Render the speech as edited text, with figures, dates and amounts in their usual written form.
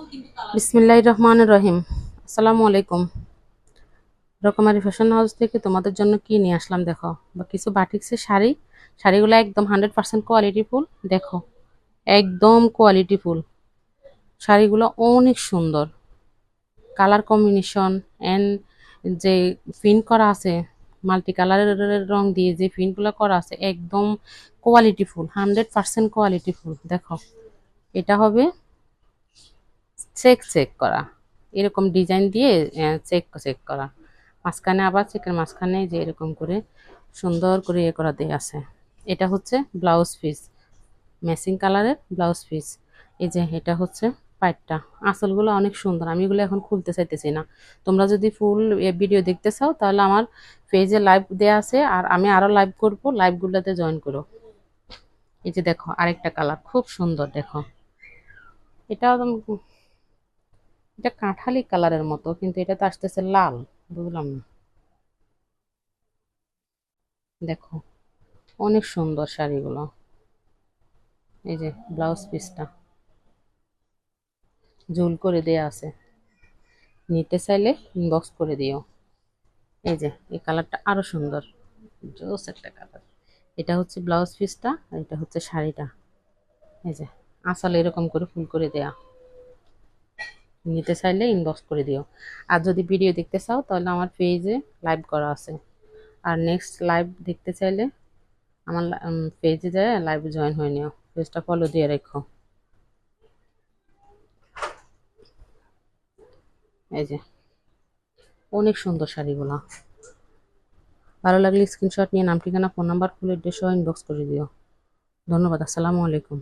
বিসমিল্লাহির রহমানির রহিম। আসসালামু আলাইকুম। রকমারি ফ্যাশন হাউস থেকে তোমাদের জন্য কি নিয়ে আসলাম দেখো, বা কিছু বাটিক্সের শাড়ি। শাড়িগুলো একদম 100% কোয়ালিটি ফুল। দেখো, একদম কোয়ালিটি ফুল। শাড়িগুলো অনেক সুন্দর, কালার কম্বিনেশন এন্ড যে প্রিন্ট করা আছে, মাল্টি কালারের রং দিয়ে যে প্রিন্টগুলো করা আছে, একদম কোয়ালিটি ফুল, 100% কোয়ালিটি ফুল। দেখো, এটা হবে চেক চেক করা, এরকম ডিজাইন দিয়ে চেক চেক করা, মাঝখানে আবার চেকের মাঝখানে যে এরকম করে সুন্দর করে ইয়ে করা দিয়ে আছে। এটা হচ্ছে ব্লাউজ পিস, ম্যাচিং কালারের ব্লাউজ পিস। এই যে এটা হচ্ছে পাইটটা। আঁচলগুলো অনেক সুন্দর, আমি এগুলো এখন খুলতে চাইতেছি না। তোমরা যদি ফুল ভিডিও দেখতে চাও তাহলে আমার পেজে লাইভ দেওয়া আছে, আর আমি আরও লাইভ করব, লাইভগুলোতে জয়েন করো। এই যে দেখো আরেকটা কালার খুব সুন্দর, দেখো এটাও এটা কাঁঠালি কালারের মতো, কিন্তু এটা তো আসতেছে লাল, বুঝলাম না। দেখো অনেক সুন্দর শাড়িগুলো। এই যে ব্লাউজ পিসটা ঝুল করে দেয়া আছে, নিতে চাইলে ইনবক্স করে দিও। এই যে এই কালারটা আরো সুন্দর, জোস একটা কালার। এটা হচ্ছে ব্লাউজ পিসটা, আর এটা হচ্ছে শাড়িটা। এই যে আঁচলে এরকম করে ফুল করে দেয়া, নিতে চাইলে ইনবক্স করে দিও। আর যদি ভিডিও দেখতে চাও তাহলে আমার পেজে লাইভ করা আছে, আর নেক্সট লাইভ দেখতে চাইলে আমার পেজে যায় লাইভ জয়েন হয়ে নিও, পেজটা ফলো দিয়ে রেখো। এই যে অনেক সুন্দর শাড়িগুলো। ভালো লাগলে স্ক্রিনশট নিয়ে নাম, ঠিকানা, ফোন নাম্বার, ফুল এড্রেস সহ ইনবক্স করে দিও। ধন্যবাদ। আসসালামু আলাইকুম।